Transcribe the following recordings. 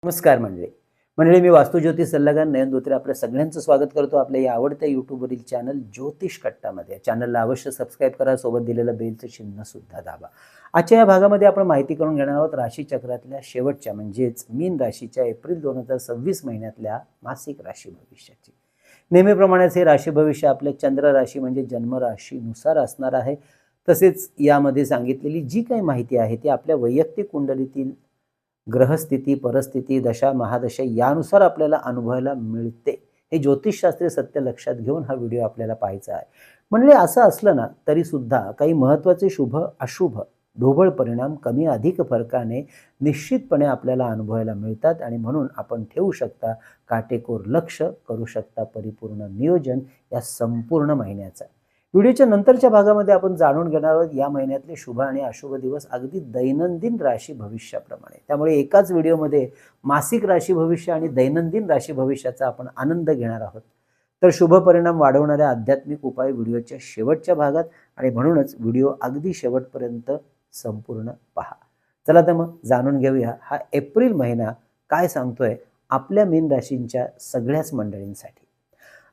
नमस्कार मंडळी मी वास्तुज्योतिष सल्लागार नयन धोत्रे आपल्या सगळ्यांचं स्वागत करतो आपल्या या आवडत्या यूट्यूबवरील चॅनल ज्योतिष कट्टामध्ये. चॅनलला अवश्य सबस्क्राईब करा, सोबत दिलेलं बेलचं चिन्ह सुद्धा दाबा. आजच्या या भागामध्ये आपण माहिती करून घेणार आहोत राशीचक्रातल्या शेवटच्या म्हणजेच मीन राशीच्या एप्रिल 2026 महिन्यातल्या मासिक राशी भविष्याची. नेहमीप्रमाणेच हे राशी भविष्य आपल्या चंद्र राशी म्हणजे जन्म राशीनुसार असणार आहे. तसेच यामध्ये सांगितलेली जी काही माहिती आहे ती आपल्या वैयक्तिक कुंडलीतील ग्रहस्थिती, परिस्थिती, दशा, महादशा यानुसार आपल्याला अनुभवायला मिळते. हे ज्योतिषशास्त्रीय सत्य लक्षात घेऊन हा व्हिडिओ आपल्याला पाहायचा आहे. म्हणजे असं असलं ना तरी सुद्धा काही महत्त्वाचे शुभ अशुभ ढोबळ परिणाम कमी अधिक फरकाने निश्चितपणे आपल्याला अनुभवायला मिळतात आणि म्हणून आपण ठेवू शकता काटेकोर लक्ष, करू शकता परिपूर्ण नियोजन या संपूर्ण महिन्याचा. व्हिडिओच्या नंतरच्या भागामध्ये आपण जाणून घेणार आहोत या महिन्यातले शुभ आणि अशुभ दिवस अगदी दैनंदिन राशी भविष्याप्रमाणे. त्यामुळे एकाच व्हिडिओमध्ये मासिक राशी भविष्य आणि दैनंदिन राशी भविष्याचा आपण आनंद घेणार आहोत. तर शुभ परिणाम वाढवणाऱ्या आध्यात्मिक उपाय व्हिडिओच्या शेवटच्या भागात आणि म्हणूनच व्हिडिओ अगदी शेवटपर्यंत संपूर्ण पहा. चला तर मग जाणून घेऊया हा एप्रिल महिना काय सांगतोय आपल्या मीन राशींच्या सगळ्याच मंडळींसाठी.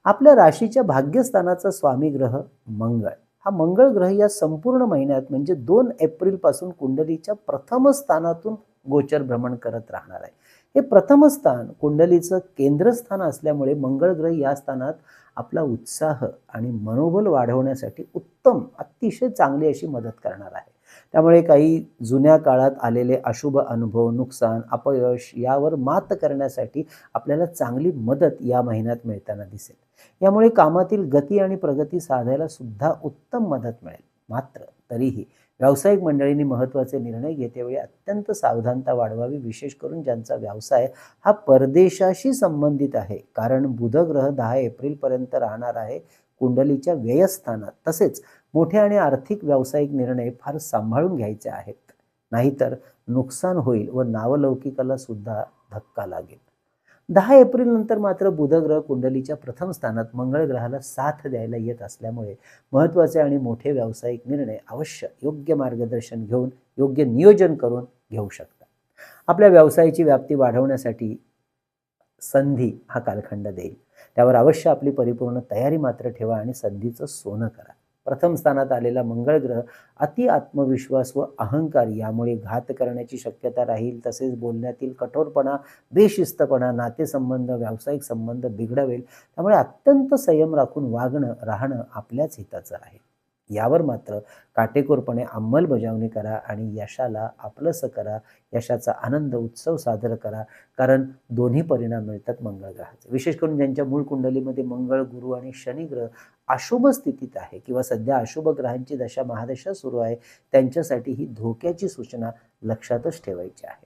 आपल्या राशीच्या भाग्यस्थानाचा स्वामी ग्रह मंगळ. हा मंगळ ग्रह या संपूर्ण महिन्यात म्हणजे 2 एप्रिल पासून कुंडलीच्या प्रथम स्थानातून गोचर भ्रमण करत राहणार आहे. हे प्रथम स्थान कुंडलीचं केंद्रस्थान असल्यामुळे मंगळ ग्रह या स्थानात आपला उत्साह आणि मनोबल वाढवण्यासाठी उत्तम अतिशय चांगली अशी मदत करणार आहे. त्यामुळे काही जुन्या काळात आलेले अशुभ अनुभव, नुकसान, अपयश यावर मात करण्यासाठी आपल्याला चांगली मदत या महिन्यात मिळताना दिसेल. यामुळे कामातील गती आणि प्रगती साधायला सुद्धा उत्तम मदत मिळेल. मात्र तरीही व्यावसायिक मंडळींनी महत्त्वाचे निर्णय घेतेवेळी अत्यंत सावधानता वाढवावी, विशेष करून ज्यांचा व्यवसाय हा परदेशाशी संबंधित आहे. कारण बुध ग्रह 10 एप्रिलपर्यंत राहणार आहे कुंडलीच्या व्ययस्थानात. तसेच मोठे आणि आर्थिक व्यावसायिक निर्णय फार सांभाळून घ्यायचे आहेत, नाहीतर नुकसान होईल व नावलौकिकाला सुद्धा धक्का लागेल. 10 एप्रिल नंतर मात्र बुध ग्रह कुंडलीच्या प्रथम स्थानात मंगळ ग्रहाला साथ द्यायला येत असल्यामुळे महत्त्वाचे आणि मोठे व्यावसायिक निर्णय अवश्य योग्य मार्गदर्शन घेऊन योग्य नियोजन करून घेऊ शकता. आपल्या व्यवसायाची व्याप्ती वाढवण्यासाठी संधी हा कालखंड देईल. त्यावर अवश्य आपली परिपूर्ण तयारी मात्र ठेवा आणि संधीचं सोनं करा. प्रथम स्थानात आलेला मंगळ ग्रह अति आत्मविश्वास व अहंकार यामुळे घात करण्याची शक्यता राहील. तसेच बोलण्यातील कठोरपणा, बेशिस्तपणा नातेसंबंध, व्यावसायिक संबंध बिघडवेल. त्यामुळे अत्यंत संयम राखून राहणं आपल्याच हिताचं आहे. यावर मात्र काटेकोरपणे अंमलबजावणी करा आणि यशाला आपलंसं करा. यशाचा आनंद उत्सव साजरा करा, कारण दोन्ही परिणाम मिळतात मंगळ ग्रहाचे. विशेष करून ज्यांच्या मूळ कुंडलीमध्ये मंगळ, गुरु आणि शनी ग्रह अशुभ स्थितीत आहे किंवा सध्या अशुभ ग्रहांची दशा महादशा सुरू आहे त्यांच्यासाठी ही धोक्याची सूचना लक्षातच ठेवायची आहे.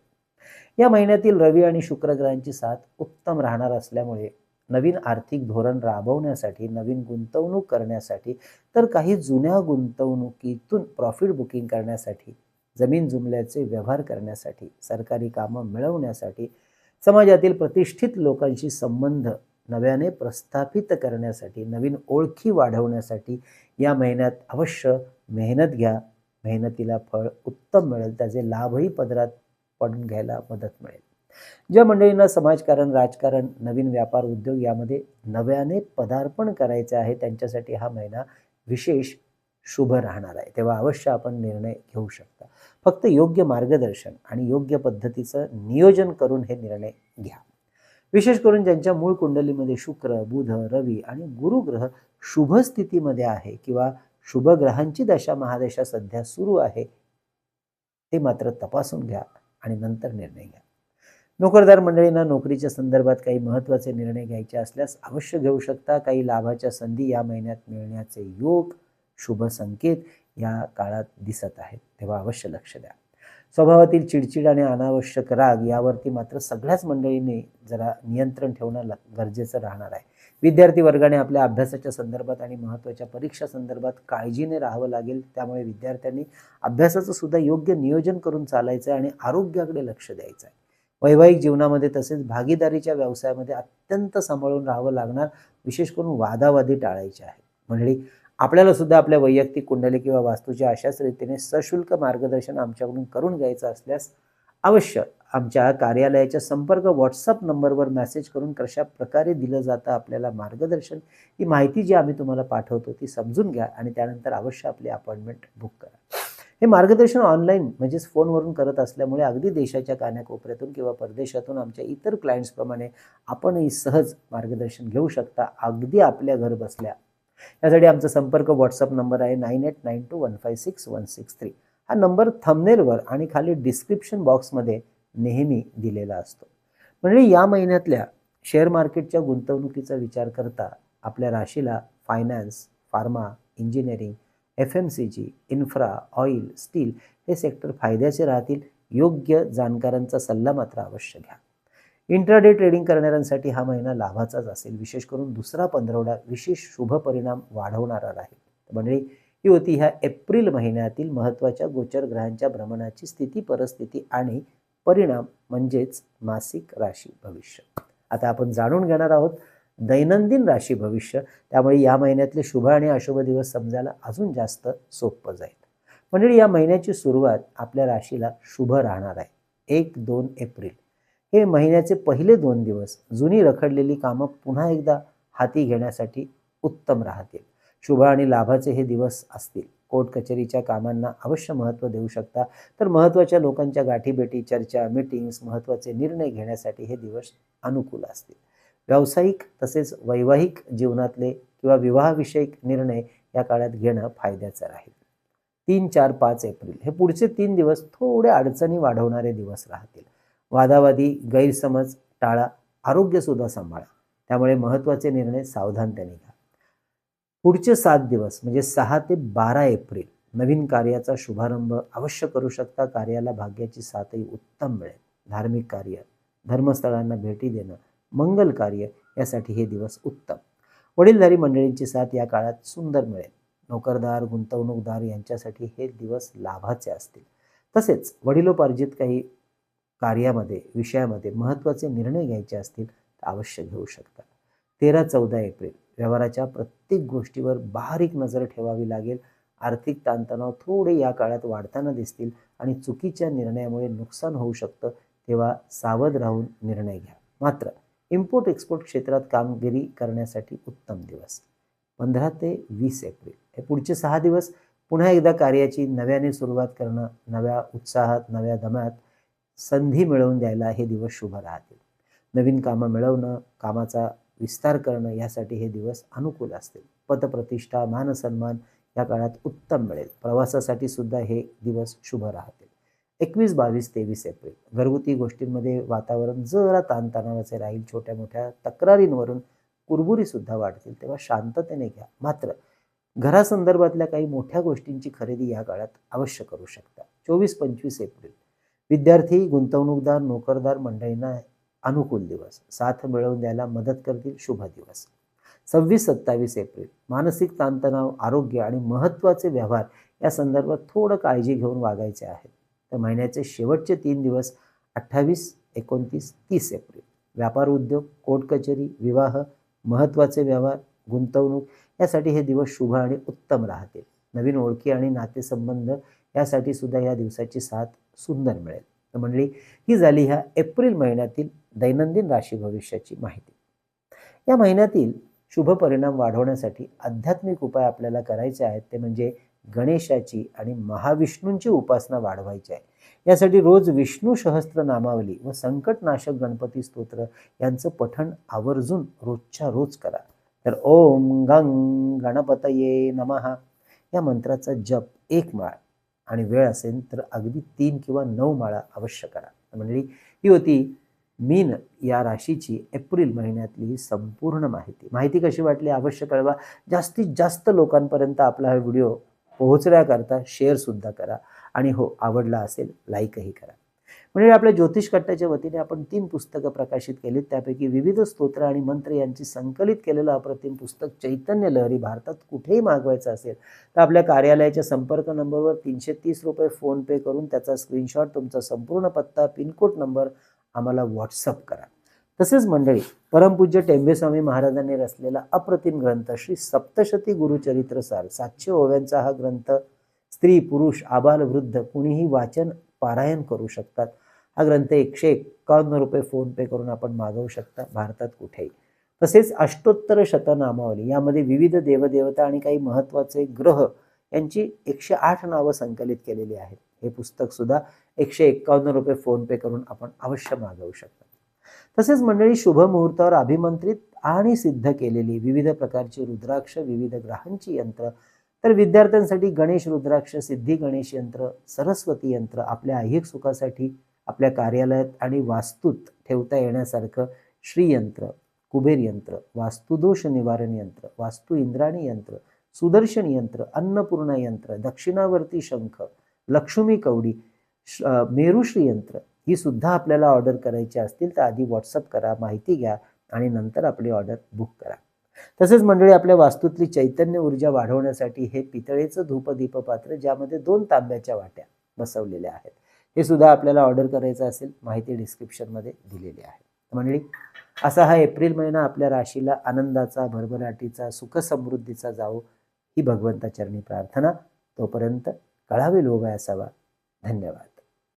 या महिन्यातील रवी आणि शुक्र ग्रहांची साथ उत्तम राहणार असल्यामुळे नवीन आर्थिक धोरण राबवण्यासाठी, नवीन गुंतवणूक करण्यासाठी, तर काही जुन्या गुंतवणुकीतून प्रॉफिट बुकिंग करण्यासाठी, जमीन जुमल्याचे व्यवहार करण्यासाठी, सरकारी कामं मिळवण्यासाठी, समाजातील प्रतिष्ठित लोकांशी संबंध नव्याने प्रस्थापित करण्यासाठी, नवीन ओळखी वाढवण्यासाठी या महिन्यात अवश्य मेहनत घ्या. मेहनतीला फळ उत्तम मिळेल, त्याचे लाभही पदरात पडून घ्यायला मदत मिळेल. ज्या मंडळींना समाजकारण, राजकारण, नवीन व्यापार उद्योग यामध्ये नव्याने पदार्पण करायचे आहे त्यांच्यासाठी हा महिना विशेष शुभ राहणार आहे. तेव्हा अवश्य आपण निर्णय घेऊ शकता. फक्त योग्य मार्गदर्शन आणि योग्य पद्धतीचं नियोजन करून हे निर्णय घ्या. विशेष करून ज्यांच्या मूळ कुंडलीमध्ये शुक्र, बुध, रवी आणि गुरु ग्रह शुभ स्थितीमध्ये आहे किंवा शुभ ग्रहांची दशा महादशा सध्या सुरू आहे ते मात्र तपासून घ्या आणि नंतर निर्णय घ्या. नोकरदार मंडळींना नोकरीच्या संदर्भात काही महत्त्वाचे निर्णय घ्यायचे असल्यास अवश्य घेऊ शकता. काही लाभाच्या संधी या महिन्यात मिळण्याचे योग, शुभ संकेत या काळात दिसत आहेत, तेव्हा अवश्य लक्ष द्या. स्वभावातील चिडचिड आणि अनावश्यक राग यावरती मात्र सगळ्याच मंडळींनी जरा नियंत्रण ठेवणं गरजेचं राहणार आहे. विद्यार्थी वर्गाने आपल्या अभ्यासाच्या संदर्भात आणि महत्त्वाच्या परीक्षा संदर्भात काळजीने राहावं लागेल. त्यामुळे विद्यार्थ्यांनी अभ्यासाचं सुद्धा योग्य नियोजन करून चालायचं आणि आरोग्याकडे लक्ष द्यायचं आहे. वैवाहिक जीवनामध्ये तसेच भागीदारीच्या व्यवसायामध्ये अत्यंत सांभाळून राहावं लागणार. विशेष करून वादावादी टाळायचे आहे. मंडळी, आपल्याला सुद्धा आपल्या वैयक्तिक कुंडली किंवा वास्तूच्या अशाच रीतीने सशुल्क मार्गदर्शन आमच्याकडून करून घ्यायचं असल्यास अवश्य आमच्या कार्यालयाच्या संपर्क व्हॉट्सअप नंबरवर मेसेज करून कशा प्रकारे दिलं जातं आपल्याला मार्गदर्शन, ही माहिती जी आम्ही तुम्हाला पाठवतो ती समजून घ्या आणि त्यानंतर अवश्य आपली अपॉइंटमेंट बुक करा. हे मार्गदर्शन ऑनलाईन म्हणजेच फोनवरून करत असल्यामुळे अगदी देशाच्या कानाकोपऱ्यातून किंवा परदेशातून आमच्या इतर क्लायंट्सप्रमाणे आपणही सहज मार्गदर्शन घेऊ शकता, अगदी आपल्या घर बसल्या. यासाठी आमचा संपर्क व्हॉट्सअप नंबर आहे 9892156163. हा नंबर थंबनेलवर आणि खाली डिस्क्रिप्शन बॉक्समध्ये नेहमी दिलेला असतो. म्हणजे या महिन्यातल्या शेअर मार्केटच्या गुंतवणुकीचा विचार करता आपल्या राशीला finance, pharma, engineering, FMCG, infra, oil, steel हे सेक्टर फायद्याचे राहतील. योग्य जाणकारांचा सल्ला मात्र अवश्य घ्या. इंट्राडे ट्रेडिंग करणाऱ्यांसाठी हा महिना लाभाचाच असेल. विशेष करून दुसरा पंधरवडा विशेष शुभ परिणाम वाढवणारा राहील. मंडळी, ही होती ह्या एप्रिल महिन्यातील महत्त्वाच्या गोचर ग्रहांच्या भ्रमणाची स्थिती, परिस्थिती आणि परिणाम म्हणजेच मासिक राशी भविष्य. आता आपण जाणून घेणार आहोत दैनंदिन राशी भविष्य. त्यामुळे या महिन्यातले शुभ आणि अशुभ दिवस समजायला अजून जास्त सोपं जाईल. म्हणजे या महिन्याची सुरुवात आपल्या राशीला शुभ राहणार आहे. 1-2 एप्रिल हे महिन्याचे पहिले 2 दिवस जुनी रखडलेली कामं पुन्हा एकदा हाती घेण्यासाठी उत्तम राहतील. शुभ आणि लाभाचे हे दिवस असतील. कोर्ट कचेरीच्या कामांना अवश्य महत्त्व देऊ शकता. तर महत्त्वाच्या लोकांच्या गाठीभेटी, चर्चा, मीटिंग्स, महत्त्वाचे निर्णय घेण्यासाठी हे दिवस अनुकूल असतील. व्यावसायिक तसेच वैवाहिक जीवनातले किंवा विवाहविषयक निर्णय या काळात घेणं फायद्याचं राहील. 3, 4, 5 एप्रिल हे पुढचे 3 दिवस थोडे अडचणी वाढवणारे दिवस राहतील. वादावादी, गैरसमज टाळा, आरोग्यसुद्धा सांभाळा. त्यामुळे महत्त्वाचे निर्णय सावधानतेने घ्या. पुढचे 7 दिवस म्हणजे 6 ते 12 एप्रिल नवीन कार्याचा शुभारंभ अवश्य करू शकता. कार्याला भाग्याची साथही उत्तम मिळेल. धार्मिक कार्य, धर्मस्थळांना भेटी देणं, मंगल कार्य यासाठी हे दिवस उत्तम. वडीलधारी मंडळींची साथ या काळात सुंदर मिळेल. नोकरदार, गुंतवणूकदार यांच्यासाठी हे दिवस लाभाचे असतील. तसेच वडिलोपार्जित काही कार्यामध्ये, विषयामध्ये महत्त्वाचे निर्णय घ्यायचे असतील तर अवश्य घेऊ शकता. 13-14 एप्रिल व्यवहाराच्या प्रत्येक गोष्टीवर बारीक नजर ठेवावी लागेल. आर्थिक ताणतणाव थोडे या काळात वाढताना दिसतील आणि चुकीच्या निर्णयामुळे नुकसान होऊ शकतं. तेव्हा सावध राहून निर्णय घ्या. मात्र इम्पोर्ट एक्सपोर्ट क्षेत्रात कामगिरी करण्यासाठी उत्तम दिवस. 15 ते 20 एप्रिल हे पुढचे 6 दिवस पुन्हा एकदा कार्याची नव्याने सुरुवात करणं, नव्या उत्साहात, नव्या दमात संधी मिळवून द्यायला हे दिवस शुभ राहतील. नवीन कामं मिळवणं, कामाचा विस्तार करणं यासाठी हे दिवस अनुकूल असतील. पतप्रतिष्ठा, मानसन्मान या काळात उत्तम मिळेल. प्रवासासाठी सुद्धा हे दिवस शुभ राहतील. 21, 22, 23 एप्रिल घरगुती गोष्टींमध्ये वातावरण जरा ताणतणावाचे राहील. छोट्या मोठ्या तक्रारींवरून कुरबुरी सुद्धा वाढतील. तेव्हा शांततेने घ्या. मात्र घरासंदर्भातल्या काही मोठ्या गोष्टींची खरेदी या काळात अवश्य करू शकता. 24-25 एप्रिल विद्यार्थी, गुंतवणूकदार, नोकरदार मंडळींना अनुकूल दिवस. साथ मिळवून द्यायला मदत करतील शुभ दिवस. 26-27 एप्रिल मानसिक ताणतणाव, आरोग्य आणि महत्त्वाचे व्यवहार या संदर्भात थोडं काळजी घेऊन वागायचे आहेत. तर महिन्याचे शेवटचे 3 दिवस 28, 29, 30 एप्रिल व्यापार, उद्योग, कोर्ट कचेरी, विवाह, महत्त्वाचे व्यवहार, गुंतवणूक यासाठी हे दिवस शुभ आणि उत्तम राहतील. नवीन ओळखी आणि नातेसंबंध यासाठी सुद्धा या दिवसाची साथ सुंदर मिळेल. तर मंडळी, ही झाली ह्या एप्रिल महिन्यातील दैनंदिन राशी भविष्याची माहिती. या महिन्यातील शुभ परिणाम वाढवण्यासाठी आध्यात्मिक उपाय आपल्याला करायचे आहेत. ते म्हणजे गणेशाची आणि महाविष्णूंची उपासना वाढवायची आहे. यासाठी रोज विष्णू सहस्त्रनामावली व संकटनाशक गणपती स्तोत्र यांचं पठण आवर्जून रोजच्या रोज करा. तर ओम गंग गणपतये नमः या मंत्राचा जप 1 माळ आणि वेळ असेल तर अगदी 3 किंवा 9 माळा अवश्य करा. मंडळी, ही होती मीन या राशीची एप्रिल महिन्यातली संपूर्ण माहिती कशी वाटली अवश्य कळवा. जास्तीत जास्त लोकांपर्यंत आपला हा व्हिडिओ पोहोचण्याकरता शेअरसुद्धा करा आणि हो, आवडला असेल लाईकही करा. म्हणजे आपल्या ज्योतिष कट्ट्याच्या वतीने आपण 3 पुस्तकं प्रकाशित केलीत. त्यापैकी विविध स्तोत्र आणि मंत्र यांची संकलित केलेलं अप्रतिम पुस्तक चैतन्य लहरी भारतात कुठेही मागवायचं असेल तर आपल्या कार्यालयाच्या संपर्क नंबरवर 330 रुपये फोनपे करून त्याचा स्क्रीनशॉट, तुमचा संपूर्ण पत्ता, पिनकोड नंबर आम्हाला व्हॉट्सअप करा. तसेच मंडळी, परमपूज्य टेंबेस्वामी महाराजांनी रचलेला अप्रतिम ग्रंथ श्री सप्तशती गुरुचरित्रसार 700 ओव्यांचा हा ग्रंथ स्त्री, पुरुष, आबाल, वृद्ध कुणीही वाचन पारायण करू शकतात. हा ग्रंथ 151 रुपये फोनपे करून आपण मागवू शकता भारतात कुठेही. तसेच अष्टोत्तर शतनामावली यामध्ये विविध देवदेवता आणि काही महत्त्वाचे ग्रह यांची 108 नावं संकलित केलेली आहेत. हे पुस्तक सुद्धा 151 रुपये फोनपे करून आपण अवश्य मागवू शकता. तसेच मंडळी शुभ मुहूर्तावर अभिमंत्रित आणि सिद्ध केलेली विविध प्रकारची रुद्राक्ष, विविध ग्रहांची यंत्र, तर विद्यार्थ्यांसाठी गणेश रुद्राक्ष, सिद्धी गणेश यंत्र, सरस्वती यंत्र, आपल्या ऐहिक सुखासाठी आपल्या कार्यालयात आणि वास्तूत ठेवता येण्यासारखं श्रीयंत्र, कुबेर यंत्र, वास्तुदोष निवारण यंत्र, वास्तु इंद्राणी यंत्र, सुदर्शन यंत्र, अन्नपूर्णा यंत्र, दक्षिणावर्ती शंख, लक्ष्मी कवडी, मेरुश्री यंत्र ही सुद्धा आपल्याला ऑर्डर करायची असतील तर आधी व्हॉट्सअप करा, माहिती घ्या आणि नंतर आपली ऑर्डर बुक करा. तसेच मंडळी आपल्या वास्तूतली चैतन्य ऊर्जा वाढवण्यासाठी हे पितळेचं धूपदीप पात्र ज्यामध्ये 2 तांब्याच्या वाट्या बसवलेल्या आहेत, हे सुद्धा आपल्याला ऑर्डर करायचं असेल माहिती डिस्क्रिप्शनमध्ये दिलेली आहे. मंडळी असा हा एप्रिल महिना आपल्या राशीला आनंदाचा, भरभराटीचा, सुख समृद्धीचा जावो ही भगवंताचरणी प्रार्थना. तोपर्यंत कळावे लोभ असावा. धन्यवाद.